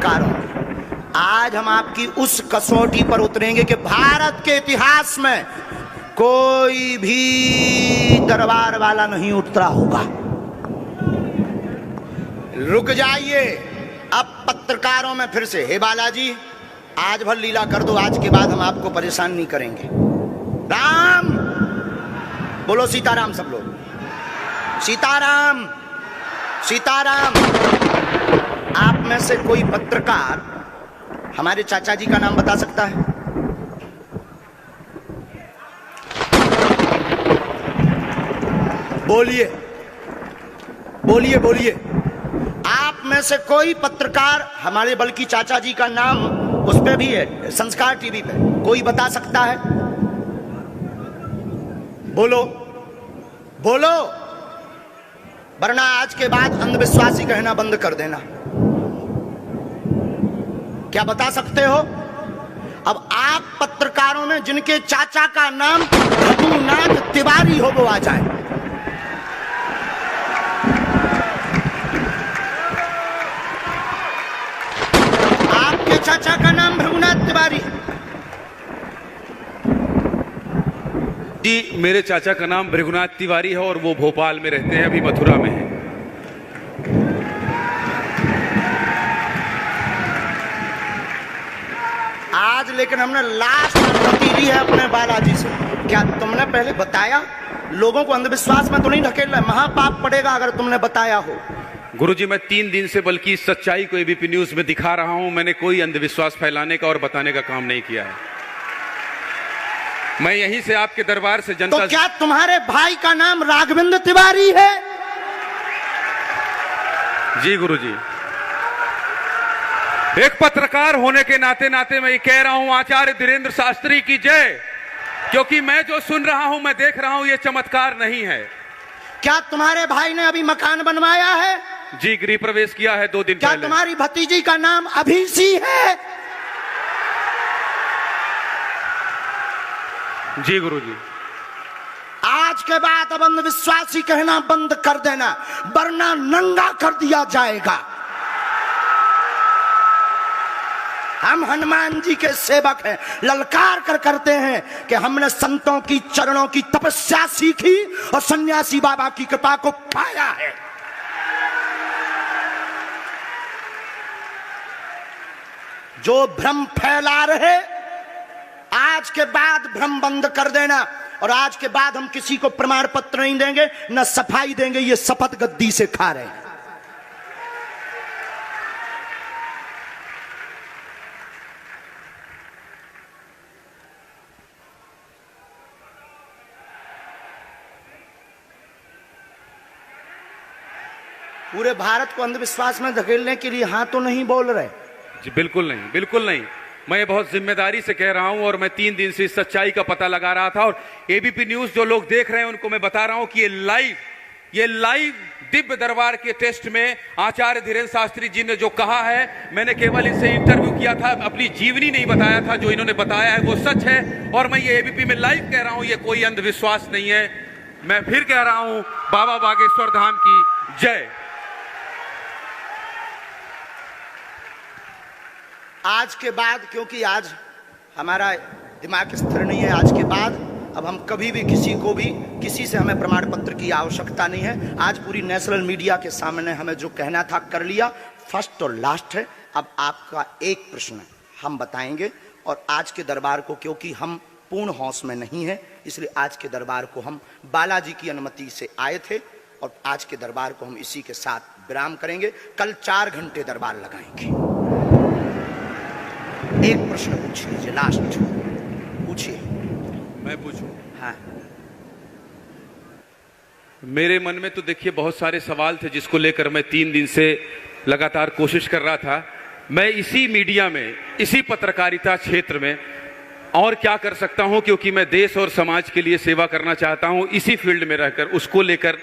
पत्रकारों, आज हम आपकी उस कसौटी पर उतरेंगे कि भारत के इतिहास में कोई भी दरबार वाला नहीं उतरा होगा। रुक जाइए, अब पत्रकारों में फिर से, हे बालाजी आज भर लीला कर दो, आज के बाद हम आपको परेशान नहीं करेंगे। राम बोलो, सीताराम सब लोग, सीताराम सीताराम। आप में से कोई पत्रकार हमारे चाचा जी का नाम बता सकता है? बोलिए बोलिए बोलिए। आप में से कोई पत्रकार हमारे बल्कि चाचा जी का नाम उस पे भी है, संस्कार टीवी पे, कोई बता सकता है? बोलो बोलो, वरना आज के बाद अंधविश्वासी कहना बंद कर देना। क्या बता सकते हो? अब आप पत्रकारों में जिनके चाचा का नाम रघुनाथ तिवारी हो वो आ जाए। आपके चाचा का नाम रघुनाथ तिवारी? जी, मेरे चाचा का नाम रघुनाथ तिवारी है और वो भोपाल में रहते हैं, अभी मथुरा में हैं। आज लेकिन हमने लास्ट अनुमति ली है अपने बालाजी से। क्या तुमने पहले बताया? लोगों को अंधविश्वास में तो नहीं ढकेलना, महापाप पड़ेगा अगर तुमने बताया हो। गुरुजी, मैं 3 दिन से बल्कि सच्चाई को एबीपी न्यूज में दिखा रहा हूं। मैंने कोई अंधविश्वास फैलाने का और बताने का काम नहीं किया है। मैं यहीं से आपके दरबार से जनता। तो क्या तुम्हारे भाई का नाम राघवेंद्र तिवारी है? जी गुरुजी, एक पत्रकार होने के नाते नाते मैं ये कह रहा हूं, आचार्य धीरेन्द्र शास्त्री की जय, क्योंकि मैं जो सुन रहा हूं, मैं देख रहा हूं, ये चमत्कार नहीं है। क्या तुम्हारे भाई ने अभी मकान बनवाया है? जी, गृह प्रवेश किया है 2 दिन क्या पहले। तुम्हारी भतीजी का नाम अभिषी है? जी गुरुजी। आज के बाद अब अंधविश्वासी कहना बंद कर देना, वरना नंगा कर दिया जाएगा। हम हनुमान जी के सेवक हैं, ललकार कर करते हैं कि हमने संतों की चरणों की तपस्या सीखी और सन्यासी बाबा की कृपा को पाया है। जो भ्रम फैला रहे, आज के बाद भ्रम बंद कर देना। और आज के बाद हम किसी को प्रमाण पत्र नहीं देंगे, न सफाई देंगे, ये शपथ गद्दी से खा रहे हैं। पूरे भारत को अंधविश्वास में धकेलने के लिए हाँ तो नहीं बोल रहे? जी बिल्कुल नहीं, बिल्कुल नहीं। मैं बहुत जिम्मेदारी से कह रहा हूं और मैं 3 दिन से इस सच्चाई का पता लगा रहा था। और एबीपी न्यूज जो लोग देख रहे हैं उनको मैं बता रहा हूं कि ये लाइव दिव्य दरबार के टेस्ट में आचार्य धीरेन्द्र शास्त्री जी ने जो कहा है, मैंने केवल इनसे इंटरव्यू किया था, अपनी जीवनी नहीं बताया था। जो इन्होंने बताया है वो सच है और मैं ये एबीपी में लाइव कह रहा हूं, ये कोई अंधविश्वास नहीं है। मैं फिर कह रहा हूं, बाबा बागेश्वर धाम की जय। आज के बाद, क्योंकि आज हमारा दिमाग स्थिर नहीं है, आज के बाद अब हम कभी भी किसी से हमें प्रमाण पत्र की आवश्यकता नहीं है। आज पूरी नेशनल मीडिया के सामने हमें जो कहना था कर लिया, फर्स्ट और लास्ट है। अब आपका एक प्रश्न हम बताएंगे और आज के दरबार को, क्योंकि हम पूर्ण होश में नहीं है, इसलिए आज के दरबार को हम बालाजी की अनुमति से आए थे और आज के दरबार को हम इसी के साथ विराम करेंगे। कल 4 घंटे दरबार लगाएंगे। एक प्रश्न पूछ लीजिए, लास्ट पूछिए। मैं पूछूं? हाँ। मेरे मन में तो देखिए बहुत सारे सवाल थे जिसको लेकर मैं 3 दिन से लगातार कोशिश कर रहा था। मैं इसी मीडिया में, इसी पत्रकारिता क्षेत्र में और क्या कर सकता हूं, क्योंकि मैं देश और समाज के लिए सेवा करना चाहता हूं, इसी फील्ड में रहकर उसको लेकर।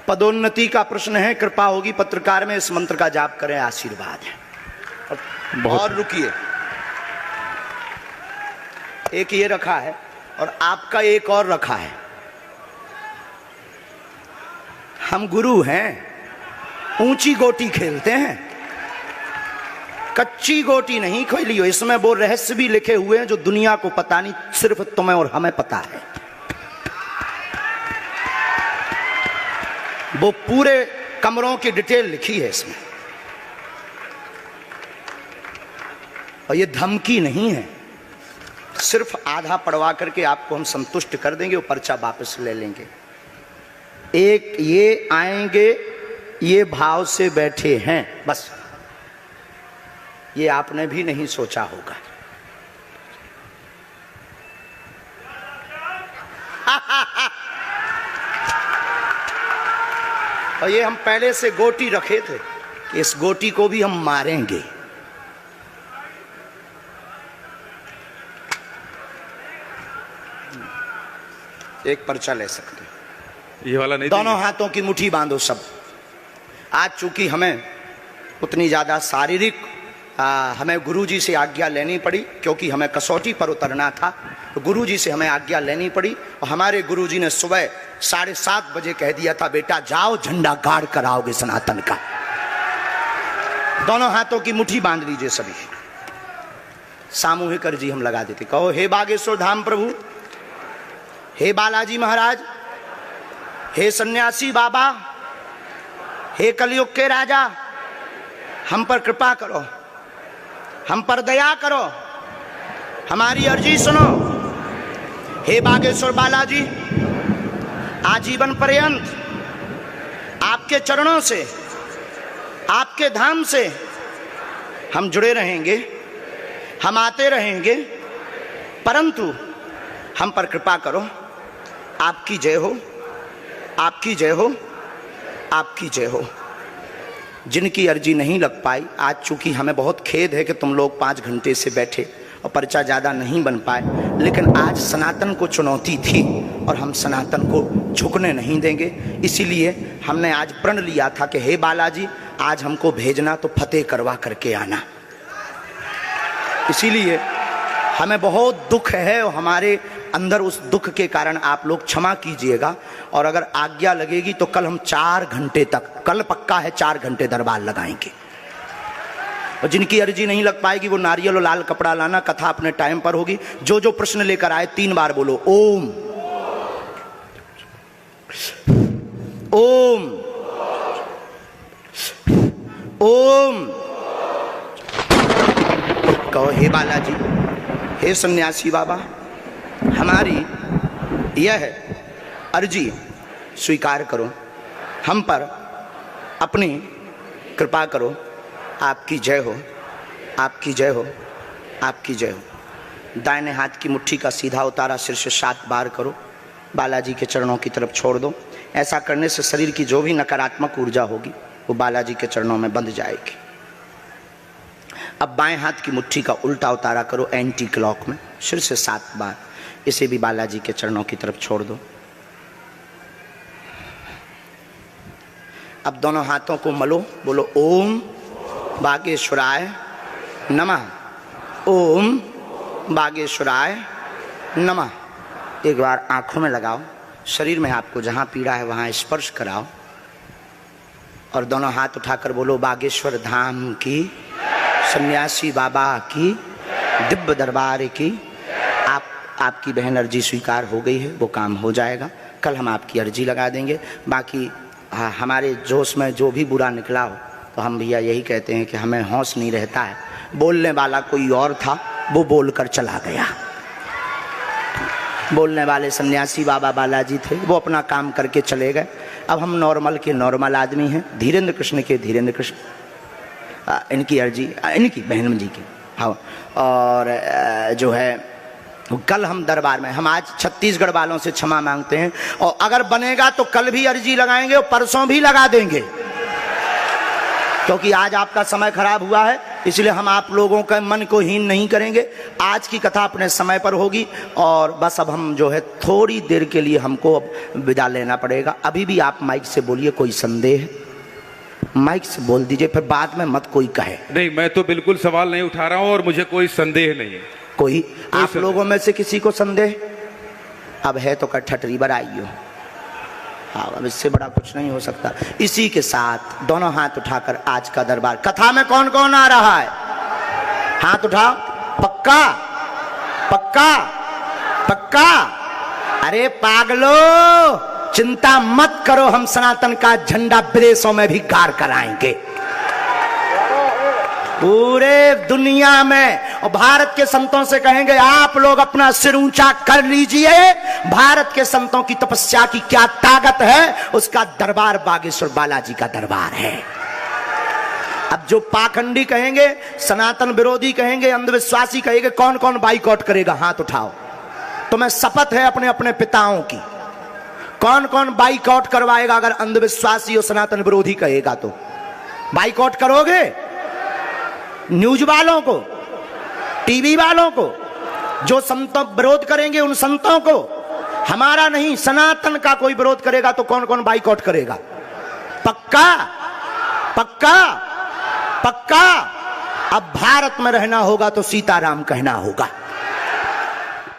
पदोन्नति का प्रश्न है, कृपा होगी पत्रकार में, इस मंत्र का जाप करें, आशीर्वाद है। और रुकिए, एक ये रखा है और आपका एक और रखा है। हम गुरु हैं, ऊंची गोटी खेलते हैं। कच्ची गोटी नहीं खोली हो, इसमें वो रहस्य भी लिखे हुए हैं जो दुनिया को पता नहीं, सिर्फ तुम्हें और हमें पता है। वो पूरे कमरों की डिटेल लिखी है इसमें, और ये धमकी नहीं है, सिर्फ आधा पढ़वा करके आपको हम संतुष्ट कर देंगे और पर्चा वापस ले लेंगे। एक ये आएंगे, ये भाव से बैठे हैं, बस ये आपने भी नहीं सोचा होगा। और ये हम पहले से गोटी रखे थे कि इस गोटी को भी हम मारेंगे। एक पर्चा ले सकते हो, ये वाला नहीं, दोनों हाथों की मुट्ठी बांधो सब। आज चूंकि हमें उतनी ज्यादा शारीरिक हमें गुरुजी से आज्ञा लेनी पड़ी, क्योंकि हमें कसौटी पर उतरना था, तो गुरुजी से हमें आज्ञा लेनी पड़ी। और हमारे गुरुजी ने सुबह 7:30 बजे कह दिया था, बेटा जाओ झंडा गाड़ कर आओगे सनातन का। दोनों हाथों की मुट्ठी बांध लीजिए सभी, सामूहिक अर्जी हम लगा देते। कहो, हे बागेश्वर धाम प्रभु, हे बालाजी महाराज, हे सन्यासी बाबा, हे कलयुग के राजा, हम पर कृपा करो, हम पर दया करो, हमारी अर्जी सुनो। हे बागेश्वर बालाजी, आजीवन पर्यंत आपके चरणों से, आपके धाम से हम जुड़े रहेंगे, हम आते रहेंगे, परंतु हम पर कृपा करो। आपकी जय हो, आपकी जय हो, आपकी जय हो। जिनकी अर्जी नहीं लग पाई, आज चूंकि हमें बहुत खेद है कि तुम लोग 5 घंटे से बैठे और पर्चा ज़्यादा नहीं बन पाए, लेकिन आज सनातन को चुनौती थी और हम सनातन को झुकने नहीं देंगे। इसीलिए हमने आज प्रण लिया था कि हे बालाजी, आज हमको भेजना तो फतेह करवा करके आना। इसीलिए हमें बहुत दुख है और हमारे अंदर उस दुख के कारण आप लोग क्षमा कीजिएगा। और अगर आज्ञा लगेगी तो कल हम 4 घंटे तक, कल पक्का है 4 घंटे दरबार लगाएंगे। और जिनकी अर्जी नहीं लग पाएगी वो नारियल और लाल कपड़ा लाना, कथा अपने टाइम पर होगी। जो जो प्रश्न लेकर आए 3 बार बोलो ओम ओम ओम। कहो, हे बालाजी, हे सन्यासी बाबा, हमारी यह अर्जी स्वीकार करो, हम पर अपनी कृपा करो। आपकी जय हो, आपकी जय हो, आपकी जय हो। दाहिने हाथ की मुट्ठी का सीधा उतारा सिर से 7 बार करो, बालाजी के चरणों की तरफ छोड़ दो। ऐसा करने से शरीर की जो भी नकारात्मक ऊर्जा होगी वो बालाजी के चरणों में बंध जाएगी। अब बाएं हाथ की मुट्ठी का उल्टा उतारा करो एंटी क्लॉक में, सिर से 7 बार, इसे भी बालाजी के चरणों की तरफ छोड़ दो। अब दोनों हाथों को मलो, बोलो ओम बागेश्वराय नमः, ओम बागेश्वराय नमः। एक बार आंखों में लगाओ, शरीर में आपको जहां पीड़ा है वहां स्पर्श कराओ और दोनों हाथ उठाकर बोलो बागेश्वर धाम की, सन्यासी बाबा की, दिव्य दरबार की। आपकी बहन अर्जी स्वीकार हो गई है, वो काम हो जाएगा। कल हम आपकी अर्जी लगा देंगे। बाकी हमारे जोश में जो भी बुरा निकला हो तो हम भैया यही कहते हैं कि हमें होश नहीं रहता है। बोलने वाला कोई और था, वो बोलकर चला गया। बोलने वाले सन्यासी बाबा बालाजी थे, वो अपना काम करके चले गए। अब हम नॉर्मल के नॉर्मल आदमी हैं, धीरेन्द्र कृष्ण के धीरेन्द्र कृष्ण। इनकी अर्जी, इनकी बहन जी की, हाँ। और जो है कल हम दरबार में, हम आज छत्तीसगढ़ वालों से क्षमा मांगते हैं, और अगर बनेगा तो कल भी अर्जी लगाएंगे और परसों भी लगा देंगे, क्योंकि आज आपका समय खराब हुआ है। इसलिए हम आप लोगों के मन को हीन नहीं करेंगे। आज की कथा अपने समय पर होगी और बस अब हम जो है थोड़ी देर के लिए हमको अब विदा लेना पड़ेगा। अभी भी आप माइक से बोलिए, कोई संदेह माइक से बोल दीजिए, फिर बाद में मत कोई कहे। नहीं, मैं तो बिल्कुल सवाल नहीं उठा रहा हूं और मुझे कोई संदेह नहीं है। कोई आप लोगों में से किसी को संदेह अब है तो ठटरी बराइयो। हाँ, अब इससे बड़ा कुछ नहीं हो सकता। इसी के साथ दोनों हाथ उठाकर आज का दरबार, कथा में कौन कौन आ रहा है? हाथ उठाओ। पक्का पक्का पक्का। अरे पागलो, चिंता मत करो, हम सनातन का झंडा विदेशों में भी गाड़ कर आएंगे, पूरे दुनिया में। और भारत के संतों से कहेंगे आप लोग अपना सिर ऊंचा कर लीजिए, भारत के संतों की तपस्या की क्या ताकत है, उसका दरबार बागेश्वर बालाजी का दरबार है। अब जो पाखंडी कहेंगे, सनातन विरोधी कहेंगे, अंधविश्वासी कहेंगे, कौन कौन बाइकआउट करेगा? हाथ उठाओ। तुम्हें शपथ है अपने अपने पिताओं की, कौन कौन बाइकआउट करवाएगा? अगर अंधविश्वासी और सनातन विरोधी कहेगा तो बाइकआउट करोगे? न्यूज वालों को, टीवी वालों को, जो संतों विरोध करेंगे उन संतों को, हमारा नहीं सनातन का कोई विरोध करेगा तो कौन कौन बाइकआउट करेगा? पक्का पक्का पक्का। अब भारत में रहना होगा तो सीताराम कहना होगा।